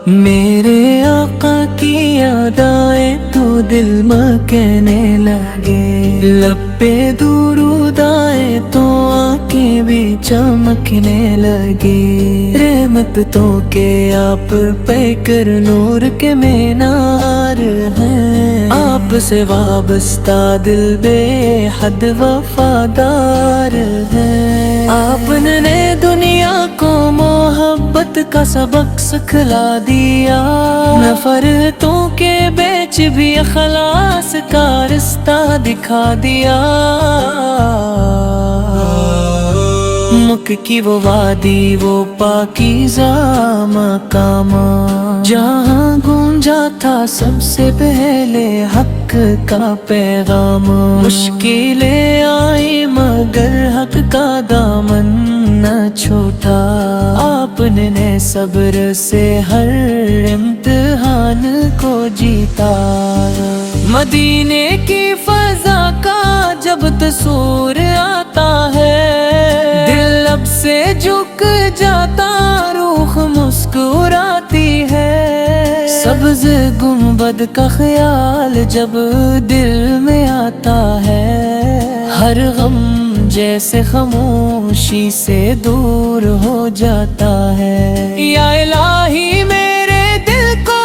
میرے آقا کی یاد آئے تو دل میں کہنے لگے، لب پہ درود آئے تو آنکھیں بھی چمکنے لگے، رحمتوں کے آپ پہ کر نور کے مینار ہیں، آپ سے وابستہ دل بے حد وفادار ہے، آپ نے دنیا کو محبت کا سبق سکھلا دیا، نفرتوں کے بیچ بھی اخلاص کا رستہ دکھا دیا، مکھ کی وہ وادی وہ پاکیزہ مقام، جہاں گونجا تھا سب سے پہلے حق کا پیغام، مشکلیں آئی مگر حق کا دامن نہ چھوٹا، آپ نے صبر سے ہر امتحان کو جیتا، مدینے کی فضا کا جب تصور آتا ہے، دل اب سے جھک جاتا روح مسکراتی ہے، سبز گنبد کا خیال جب دل میں آتا ہے، ہر غم جیسے خاموشی سے دور ہو جاتا ہے، یا الہی میرے دل کو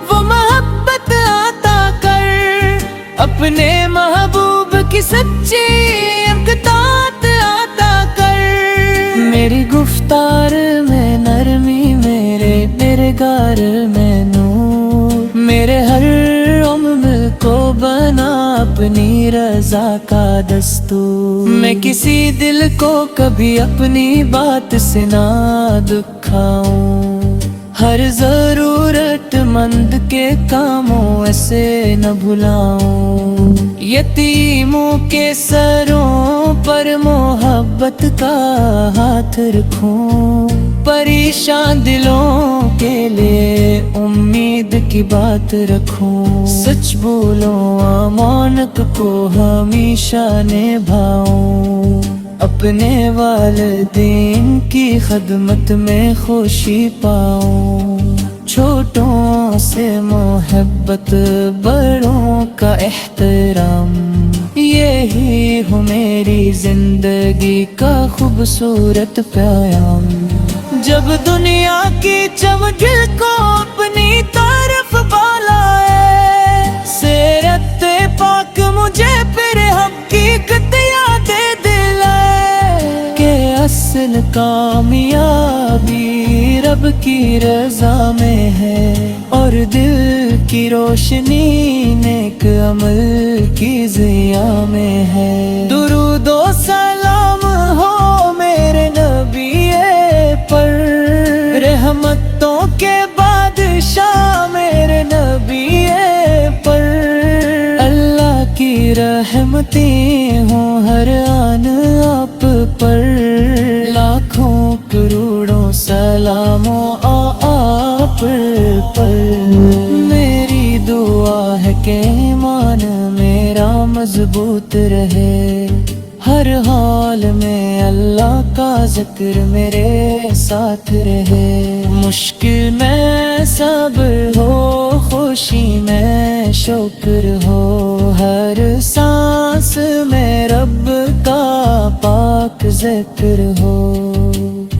وہ محبت عطا کر، اپنے محبوب کی سچی اطاعت عطا کر، میری گفتار میں نرمی میرے گار میں نور، میرے ہر عمل کو بنا اپنی رضا کا دستور، میں کسی دل کو کبھی اپنی بات سے نہ دکھاؤں، ہر ضرورت مند کے کاموں ایسے نہ بھلاؤں، یتیموں کے سروں پر محبت کا ہاتھ رکھوں، پریشان دلوں کے لیے امید کی بات رکھوں، سچ بولوں امانت کو ہمیشہ نبھاؤں، اپنے والدین کی خدمت میں خوشی پاؤں، چھوٹوں سے محبت بڑوں کا احترام، یہی ہو میری زندگی کا خوبصورت پیام، جب دنیا کی چمگل کو اپنی طرف بالائے، سیرت پاک مجھے پھر حقیقت یادیں دلائے، کہ اصل کامیابی رب کی رضا میں ہے، اور دل کی روشنی نیک عمل کی ضیاء میں ہے، درود و سلام ہو میرے نبی پر، رحمتوں کے بادشاہ میرے نبی پر، اللہ کی رحمتیں ہوں ہر آن آپ پر، لاکھوں کروڑوں سلاموں آپ پر، میری دعا ہے کہ ایمان میرا مضبوط رہے، ہر حال میں اللہ کا ذکر میرے ساتھ رہے، مشکل میں صبر ہو خوشی میں شکر ہو، ہر سانس میں رب کا پاک ذکر ہو،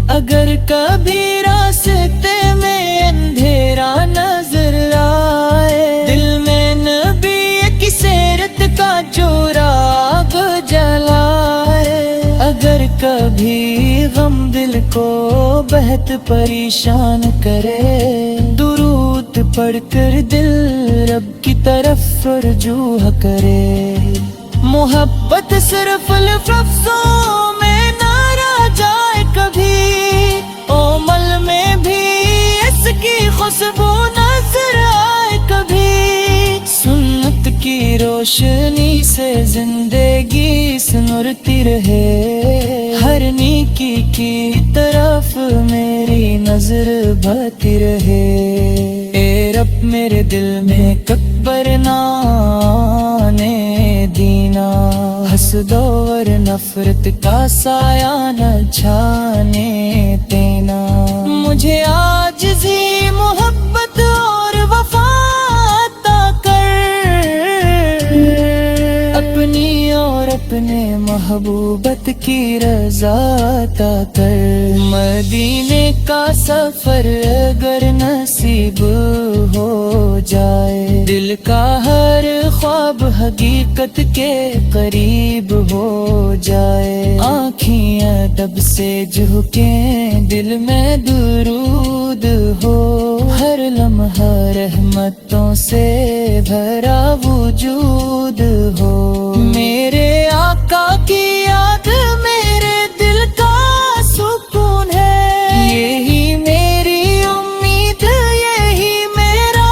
اگر کبھی راستے میں اندھیرا نظر آئے، دل میں نبی کی سیرت کا چراغ جلائے، اگر کبھی غم دل کو بہت پریشان کرے، درود پڑھ کر دل رب کی طرف رجوع کرے، محبت صرف لفظوں میں نہ رہ جائے کبھی، عمل میں بھی اس کی خوشبو نظر آئے کبھی، سنت کی روشنی سے زندگی سنورتی رہے، ہر نیکی کی طرف میری نظر بھاتی رہے، اے رب میرے دل میں کبر نانے دینا، حسد اور نفرت کا سایہ نہ چھانے دینا، مجھے عاجزی محبت محبوبت کی رضا عطا کر۔ مدینے کا سفر اگر نصیب ہو جائے، دل کا ہر خواب حقیقت کے قریب ہو جائے۔ آنکھیں ادب سے جھکیں، دل میں درود ہو، ہر لمحہ رحمتوں سے بھرا وجود ہو۔ میرے آقا کی یاد میرے دل کا سکون ہے، یہی میری امید، یہی میرا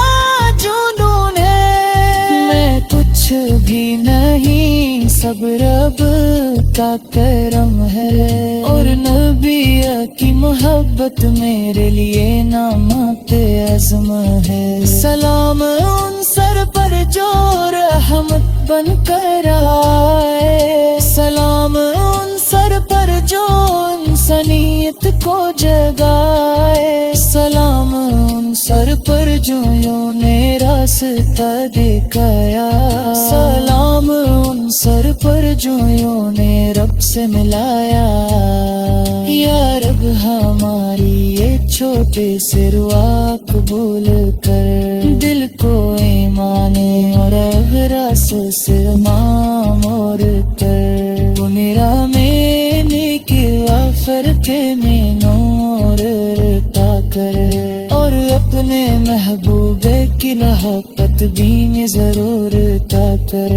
جنون ہے۔ میں کچھ بھی نہیں، سب رب کا کرم ہے، اور نبی کی محبت میرے لیے نعمت عظم ہے۔ سلام ان سر پر جو رحمت بن کر آئے، سلام ان سر پر جو انسانیت کو جگائے، سلام ان سر پر جو یوں نے راستہ دکھایا، سلام ان سر پر جو یوں نے رب سے ملایا۔ یا رب ہماری یہ چھوٹے سے دعا قبول کر، دل کو ایمان اور اغراس سے معمور کر۔ تو میرا میں نیکی وافر کے میں نور عطا کر، اور اپنے محبوب کی محبت بھی میں ضرور عطا کر۔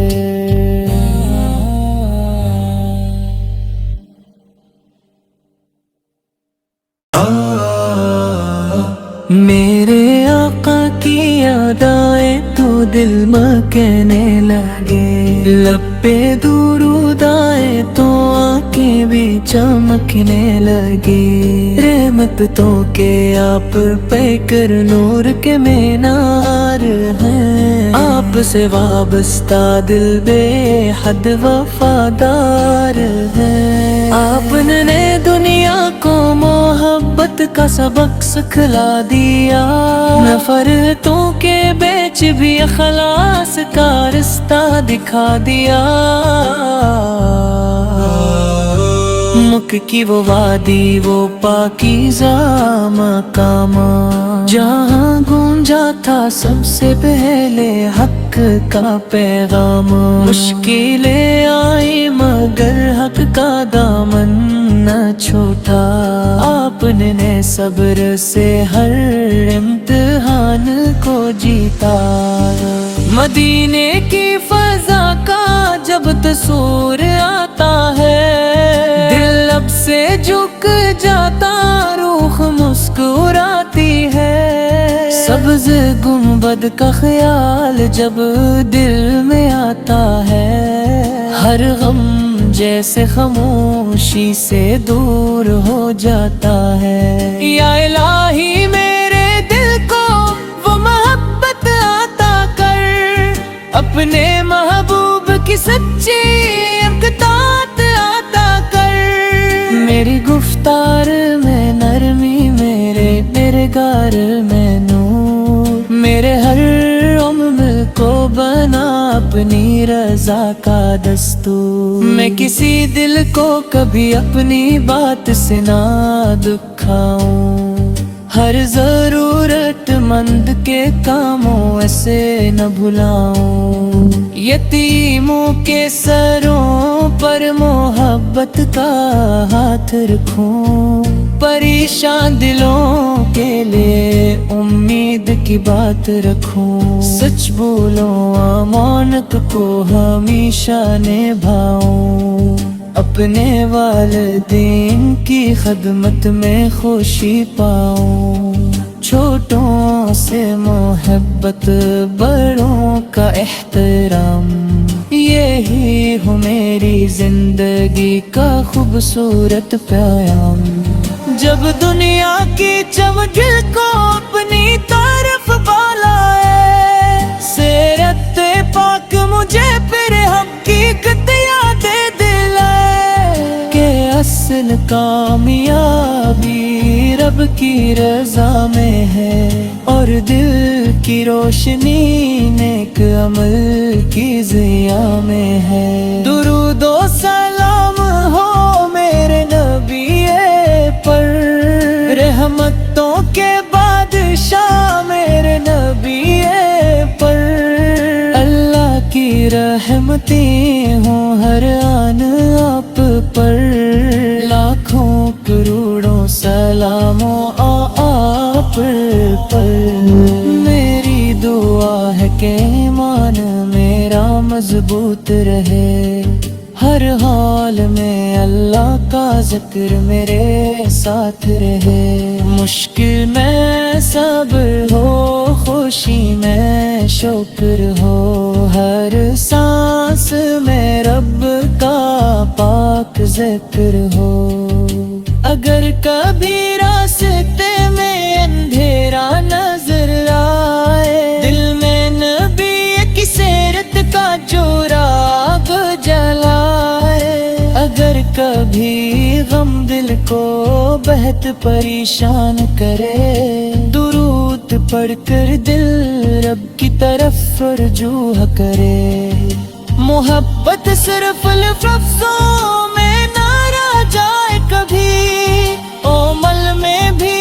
میرے آقا کی یاد آئے تو دل میں کہنے لگے، لب پہ درود آئے تو آنکھیں بھی چمکنے لگے۔ رحمت تو کہ آپ پہ کر نور کے مینار ہیں، آپ سے وابستہ دل بے حد وفادار ہے۔ آپ نے دنیا کو محبت کا سبق سکھلا دیا، نفرتوں کے بیچ بھی اخلاص کا رستہ دکھا دیا۔ مکہ کی وہ وادی، وہ پاکیزہ مقام، جہاں گونجا تھا سب سے پہلے حق کا پیغام۔ مشکلیں آئی مگر حق کا دامن نہ چھوٹا، آپ نے صبر سے ہر امتحان کو جیتا۔ مدینے کی فضا کا جب تصور آتا ہے، دل لب سے جھک جاتا، روح مسکراتی ہے۔ سبز گنبد کا خیال جب دل میں آتا ہے، ہر غم جیسے خاموشی سے دور ہو جاتا ہے۔ یا الہی میرے دل کو وہ محبت عطا کر، اپنے محبوب کی سچی اطاعت عطا کر۔ میری گفتار میں نرمی، میرے کردگار میں نور، میرے ہر عمل کو بنا اپنی رضا کا دستور۔ میں کسی دل کو کبھی اپنی بات سے نہ دکھاؤں، ہر ضرورت مند کے کاموں ایسے نہ بھلاؤں۔ یتیموں کے سروں پر محبت کا ہاتھ رکھوں، پریشان دلوں کے لیے امید کی بات رکھوں۔ سچ بولوں امانت کو ہمیشہ نبھاؤں، اپنے والدین کی خدمت میں خوشی پاؤں۔ چھوٹوں سے محبت، بڑوں کا احترام، یہی ہو میری زندگی کا خوبصورت پیام۔ جب دنیا کی چمگل کو اپنی طرف بالائے، سیرت پاک مجھے پھر حقیقت یاد دلائے کہ اصل کامیابی رب کی رضا میں ہے، اور دل کی روشنی نیک عمل کی ضیاء میں ہے۔ درود و سلام پر، رحمتوں کے بادشاہ میرے نبی پر، اللہ کی رحمتیں ہوں ہر آن آپ پر، لاکھوں کروڑوں سلاموں آپ پر۔ میری دعا ہے کہ ایمان میرا مضبوط رہے، ہر حال میں اللہ کا ذکر میرے ساتھ رہے، مشکل میں صبر ہو، خوشی میں شکر ہو، ہر سانس میں رب کا پاک ذکر ہو۔ اگر کبھی راستے میں اندھیرا نظر آئے، دل میں نبی کی سیرت کا چراغ جلائے، اگر کبھی غم دل کو بہت پریشان کرے، درود پڑھ کر دل رب کی طرف رجوع کرے، محبت صرف لفظوں میں نہ رہ جائے کبھی، اومل میں بھی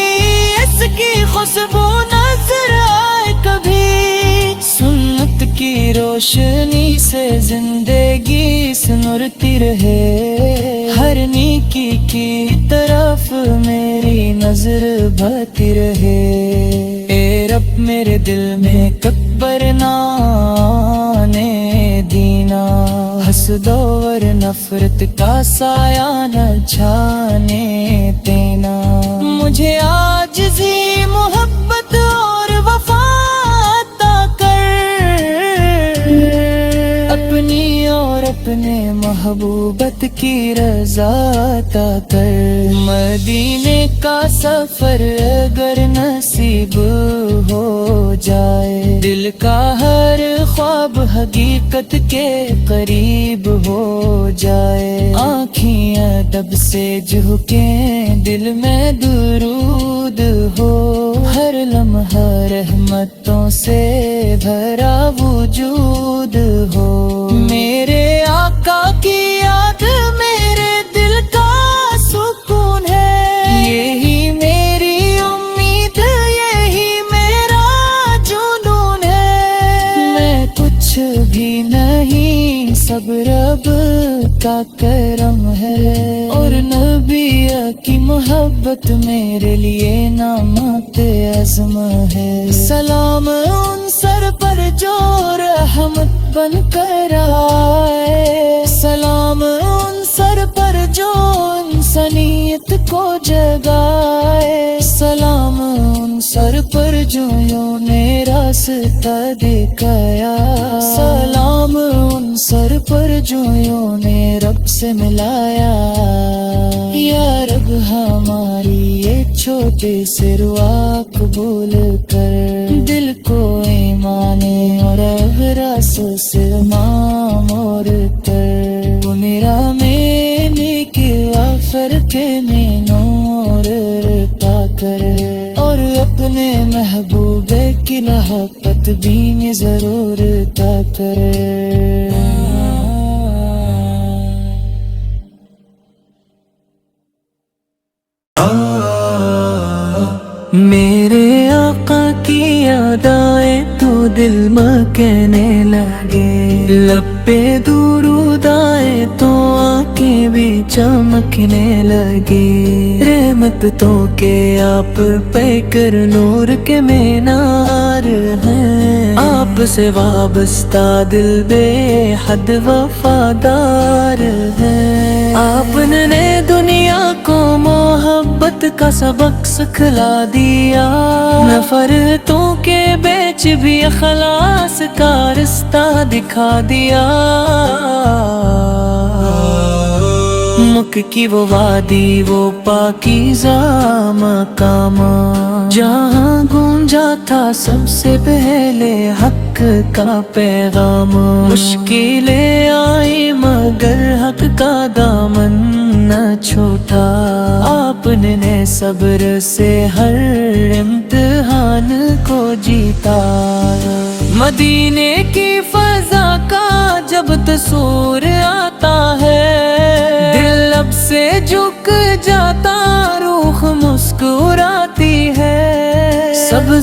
اس کی خوشبو نظر آئے کبھی، سنت کی روشنی سے زندگی سنورتی رہے، ہر نیکی کی طرف میری نظر بھاتی رہے، اے رب میرے دل میں کبر نہ آنے دینا، حسد اور نفرت کا سایہ نہ چھانے دینا، مجھے عاجزی محبت اور وفا عطا کر، اپنی اور اپنے محبوبت کی رضا عطا کر، مدینے کا سفر اگر نصیب ہو جائے، دل کا ہر خواب حقیقت کے قریب ہو جائے، آنکھیں ادب سے جھکیں، دل میں درود ہو، ہر لمحہ رحمتوں سے بھرا وجود ہو، میرے آقا کی یاد میرے دل کا سکون ہے، یہی میری امید، یہی میرا جنون ہے، میں کچھ بھی نہیں، سب رب کا کرم ہے، اور نبی کی محبت میرے لیے نعمت عظم ہے، سلام ان سر پر جو رحمت بن کر آئے، سلام ان سر پر جو انسانیت کو جگائے، سلام ان سر پر جو یوں نے راستہ دکھایا، سلام ان سر پر جو یوں نے رب سے ملایا، یا رب ہماری یہ چھوٹے سے دعا قبول کر، دل کو ایمان اور اغراس سے معمور کر، وہ میرا میں نیکی وافر کے میں نور پا کر، اور اپنے محبوب کی محبت بھی ضرور عطا کر۔ میرے آقا کی یاد آئے تو دل مکنے لگے، لب پہ درود آئے تو آنکھیں بھی چمکنے لگے، رحمتوں کے آپ پہ کر نور کے مینار ہیں، آپ سے وابستہ دل بے حد وفادار ہے، آپ نے دنیا کو محبت کا سبق سکھلا دیا، نفرتوں کے بیچ بھی اخلاص کا رستہ دکھا دیا، مکھ کی وہ وادی وہ پاکیزہ مقام، جہاں گونجا تھا سب سے پہلے حق کا پیغام، مشکلیں آئی مگر حق کا دامن نہ چھوٹا، آپ نے صبر سے ہر امتحان کو جیتا، مدینے کی فضا کا جب تصور آتا ہے، دل لب سے جھک جاتا، روح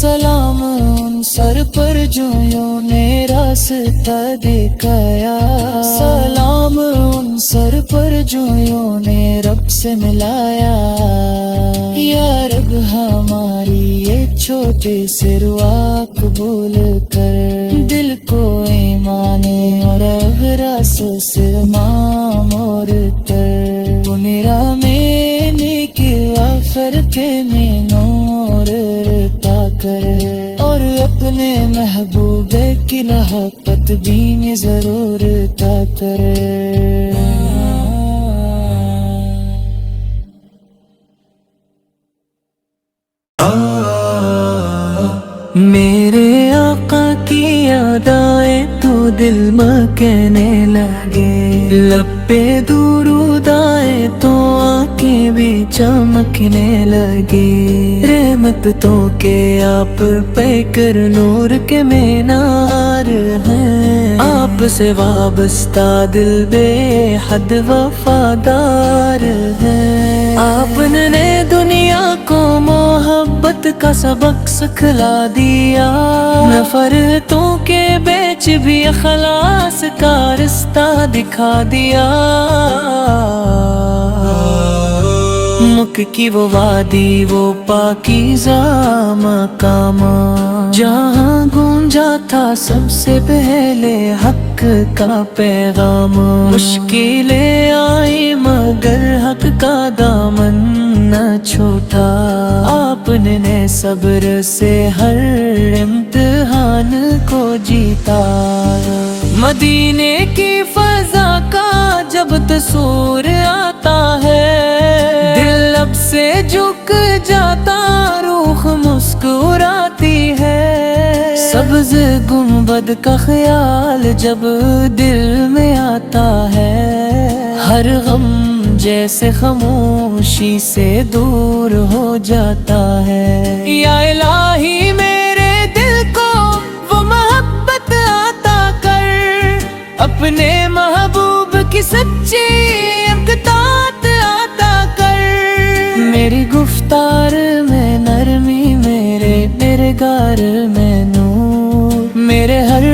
سلام ان سر پر جو یوں نے راستہ دکھایا، سلام ان سر پر جو یوں نے رب سے ملایا۔ یا رب ہماری یہ چھوٹے سے دعا قبول کر، دل کو ایمان اور اغراس سے معمور کر، تو میرا میں نیکی وافر کے میں نور عطا کر، اور اپنے محبوب کی محبت بھی ضرور عطا کر۔ میرے آقا کی یاد آئے تو دل میں کہنے لگے، لب پہ درود آئے تو آنکھیں بھی چمکنے لگے، رحمتوں کے آپ پہ کر نور کے مینار ہیں، آپ سے وابستہ دل بے حد وفادار ہے، آپ نے دنیا کو محبت کا سبق سکھلا دیا، نفرتوں کے بیچ بھی اخلاص کا رستہ دکھا دیا، مکھ کی وہ وادی وہ پاکیزہ مقام، جہاں گونجا تھا سب سے پہلے حق کا پیغام، مشکلیں آئی مگر حق کا دامن نہ چھوٹا، آپ نے صبر سے ہر امتحان کو جیتا، مدینے کی فضا کا جب تصور آتا ہے، دل اب سے جھک جاتا روح مسکراتی ہے، سبز گنبد کا خیال جب دل میں آتا ہے، ہر غم جیسے خاموشی سے دور ہو جاتا ہے، یا الہی میرے دل کو وہ محبت عطا کر، اپنے محبوب کی سچی اطاعت عطا کر، میری گفتار میں نرمی میرے گار میں نور، میرے ہر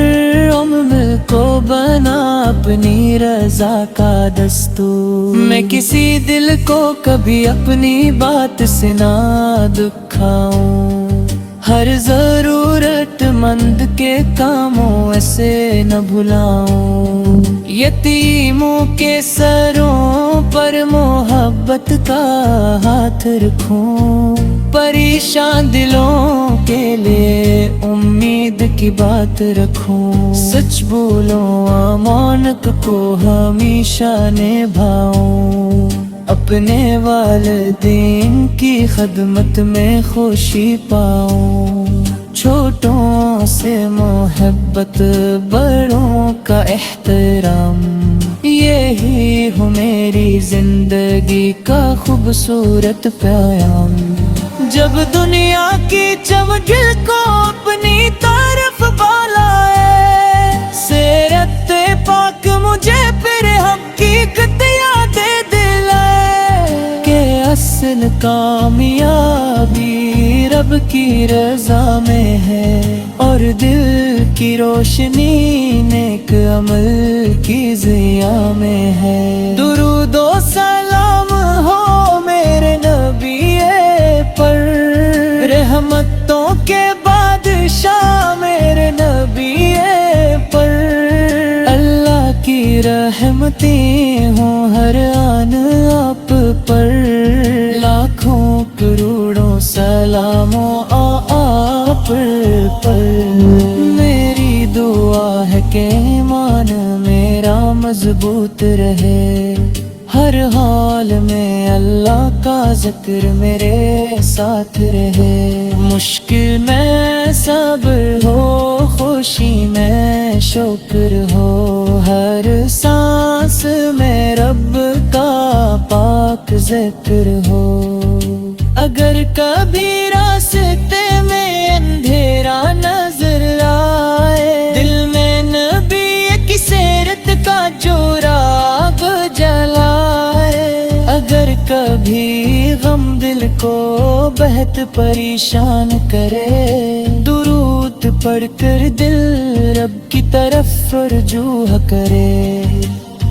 عمل کو بنا اپنی رضا کا دستور، میں کسی دل کو کبھی اپنی بات سے نہ دکھاؤں، ہر ضرورت مند کے کاموں ایسے نہ بھلاؤں، یتیموں کے سروں پر محبت کا ہاتھ رکھوں، پریشان دلوں کے لیے امید کی بات رکھوں، سچ بولوں امانت کو ہمیشہ نبھاؤں، اپنے والدین کی خدمت میں خوشی پاؤں، چھوٹوں سے محبت بڑوں کا احترام، یہی ہو میری زندگی کا خوبصورت پیام، جب دنیا کی چمک کو اپنی طرف بالائے، سیرت پاک مجھے پھر حقیقت یادیں دلائے، کہ اصل کامیابی رب کی رضا میں ہے، اور دل کی روشنی نیک عمل کی ضیا میں ہے، درود و سلام ہو میرے نبی پر، رحمتوں کے بادشاہ میرے نبی پر، اللہ کی رحمتیں ہوں ہر آن آپ پر، لاکھوں کروڑوں سلاموں آپ پر، میری دعا ہے کہ ایمان میرا مضبوط رہے، ہر حال میں اللہ کا ذکر میرے ساتھ رہے، مشکل میں صبر ہو خوشی میں شکر ہو، ہر سانس میں رب کا پاک ذکر ہو، اگر کبھی راستے میں اندھیرا نظر آئے، دل میں نبی کی سیرت کا چراغ جلائے، اگر کبھی غم دل کو بہت پریشان کرے، پڑھ کر دل رب کی طرف رجوع کرے،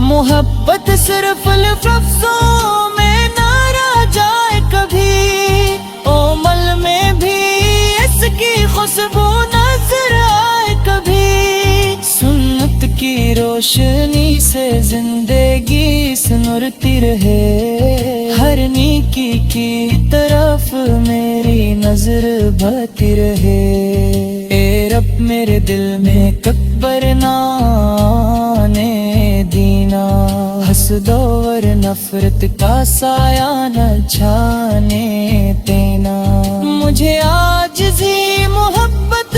محبت صرف لفظوں میں نہ رہ جائے کبھی، اومل میں بھی اس کی خوشبو نظر آئے کبھی، سنت کی روشنی سے زندگی سنورتی رہے، ہر نیکی کی طرف میری نظر بڑھتی رہے، اے رب میرے دل میں کبر نہ آنے دینا، حسد اور نفرت کا سایہ نہ چھانے دینا، مجھے عاجزی محبت